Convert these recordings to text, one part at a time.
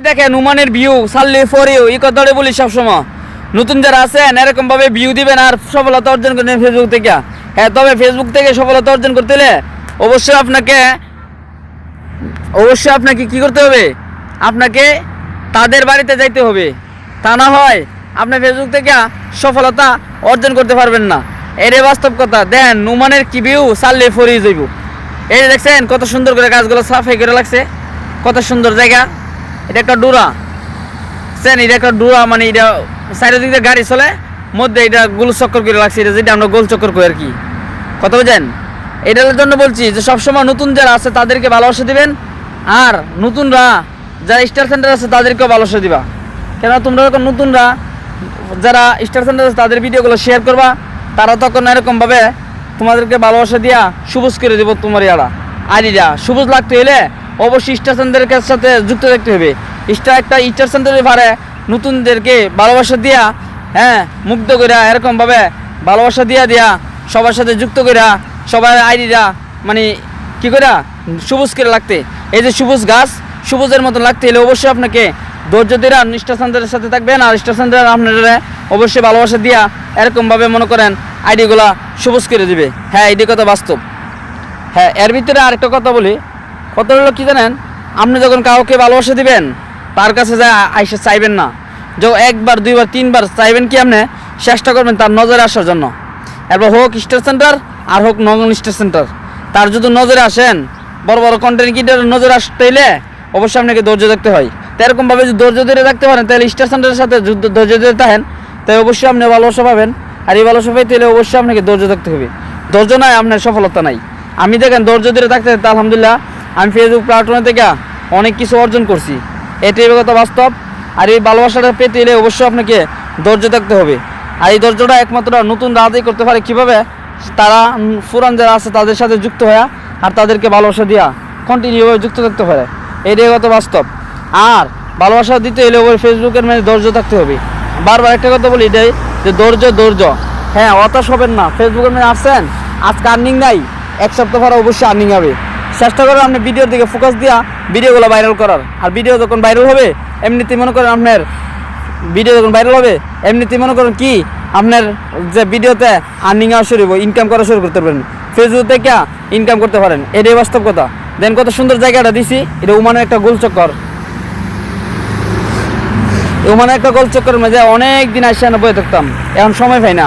দেখেন উমানের ভিউ সাল্লি for you এই কথাটা বলি সবসময়। নতুন যারা আছেন এরকম ভাবে ভিউ দিবেন আর সফলতা অর্জন করবেন ফেসবুক থেকে। হ্যাঁ, তবে ফেসবুক থেকে সফলতা অর্জন করতে হলে অবশ্যই আপনাকে কি করতে হবে? আপনাকে তাদের বাড়িতে যাইতে হবে। তা না হয় আপনি ফেসবুক থেকে সফলতা অর্জন করতে পারবেন না। এটাই বাস্তব কথা। দেন নুমানের কি ভিউ সাল্লি ফর ইউ যাইব। এই দেখছেন কত সুন্দর করে গাছগুলো সাফাই করে লাগছে, কত সুন্দর জায়গা। এটা একটা ডোরা, এটা একটা ডোরা, মানে এটা সাইডের দিক দিয়ে গাড়ি চলে, মধ্যে এটা গোল চক্কর করে লাগছে, এটা যেটা আমরা গোল চক্কর করি আর কি। কথা বুঝেন? এটার জন্য বলছি যে সবসময় নতুন যারা আছে তাদেরকে ভালোবাসা দিবেন, আর নতুনরা যারা স্টার সেন্টার আছে তাদেরকেও ভালোবাসা দিবা। কেন তোমরা যখন নতুনরা যারা স্টার সেন্টার আছে তাদের ভিডিওগুলো শেয়ার করবা, তারা তখন এরকমভাবে তোমাদেরকে ভালোবাসা দিয়া সবুজ করে দেবো। তোমার আইডিটা সবুজ লাগতে হলে অবশ্যই স্টার সেন্টারের সাথে যুক্ত থাকতে হবে। স্টার সেন্টারের ভাড়ে নতুনদেরকে ভালোবাসা দিয়া, হ্যাঁ, মুগ্ধ করিয়া এরকমভাবে ভালোবাসা দিয়া সবার সাথে যুক্ত করিয়া সবার আইডিটা মানে কী করিয়া সবুজ করে লাগতে। এই যে সবুজ গাছ সবুজের মতো লাগতে হলে অবশ্যই আপনাকে ধৈর্য দিয়ে স্টার সেন্টারের সাথে থাকবেন, আর স্টার সেন্টার আপনারা অবশ্যই ভালোবাসা দিয়া এরকমভাবে মনে করেন আইডিগুলা সবুজ করে দিবে। হ্যাঁ, এটি কথা বাস্তব। হ্যাঁ, এর ভিতরে আরেকটা কথা বলি। কথা হলো কি জানেন, আপনি যখন কাউকে ভালোবাসা দিবেন তার কাছে যা আইসা চাইবেন না, যখন একবার দুইবার তিনবার চাইবেন কি আপনি চেষ্টা করবেন তার নজরে আসার জন্য। এরপর হোক স্টার সেন্টার আর হোক নন স্টার সেন্টার, তার যদি নজরে আসেন, বড় বড় কন্টেন্ট ক্রিয়েটর নজরে আসতে হলে অবশ্যই আপনাকে ধৈর্য দেখতে হয়। তো এরকমভাবে যদি ধৈর্য ধরে রাখতে পারেন তাহলে স্টার সেন্টারের সাথে ধৈর্য ধরে থাকেন, তাই অবশ্যই আপনি ভালোবাসা পাবেন। আর এই ভালোবাসা পাইতে হলে অবশ্যই আপনাকে ধৈর্য থাকতে হবে। ধৈর্য নাই আপনার সফলতা নাই। আমি দেখেন ধৈর্য ধরে থাকতে আলহামদুলিল্লাহ আমি ফেসবুক প্ল্যাটফর্ম থেকে অনেক কিছু অর্জন করছি, এটাই কথা বাস্তব। আর এই ভালোবাসাটা পেতে হলে অবশ্যই আপনাকে ধৈর্য থাকতে হবে। আর এই ধৈর্যটা একমাত্র নতুন রাজাই করতে পারে। কীভাবে? তারা পুরান যারা আছে তাদের সাথে যুক্ত হয়ে আর তাদেরকে ভালোবাসা দিয়া কন্টিনিউভাবে যুক্ত থাকতে পারে, এটাই কথা বাস্তব। আর ভালোবাসা দিতে হলে ওই ফেসবুকের মানে ধৈর্য থাকতে হবে। বারবার একটা কথা বলি এটাই যে ধৈর্য। হ্যাঁ, হতাশ হবেন না। ফেসবুকের মানে আসছেন, আজকে আর্নিং নাই, এক সপ্তাহ পরে অবশ্যই আর্নিং হবে। চেষ্টা করেন আপনি ভিডিওর দিকে ফোকাস দিয়া ভিডিওগুলো ভাইরাল করার। আর ভিডিও যখন ভাইরাল হবে এমনিতে মনে করেন আপনার ভিডিও যখন ভাইরাল হবে এমনিতে মনে করেন কি আপনার যে ভিডিওতে আর্নিং আসা শুরু হইব, ইনকাম করা শুরু করতে পারেন, ফেসবুক থেকে ইনকাম করতে পারেন। এটাই বাস্তব কথা। দেন কত সুন্দর জায়গাটা দিছি, এটা ওমানের একটা গোল চক্কর। ওমানের একটা গোল চক্করের মাঝে অনেক দিন আসে না বয়ে থাকতাম, এখন সময় পাই না।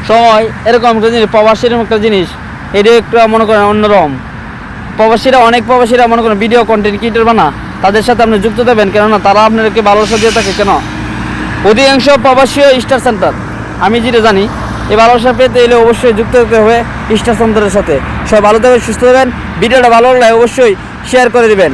সময় এরকম একটা জিনিস, প্রবাসীর একটা জিনিস, এটা একটু মনে করেন অন্যরকম। অনেক প্রবাসীরা মনে করেন ভিডিও কন্টেন্ট ক্রিয়েটর বানা, তাদের সাথে আপনি যুক্ত দেবেন, কেননা তারা আপনাদেরকে ভালোবাসা দিয়ে থাকে। কেন? অধিকাংশ প্রবাসীও স্টার সেন্টার, আমি যেটা জানি। এই ভালোবাসা পেতে এলে অবশ্যই যুক্ত হতে হবে স্টার সেন্টারের সাথে। সবাই ভালো থাকবেন, সুস্থ থাকবেন। ভিডিওটা ভালো লাগলে অবশ্যই শেয়ার করে দেবেন।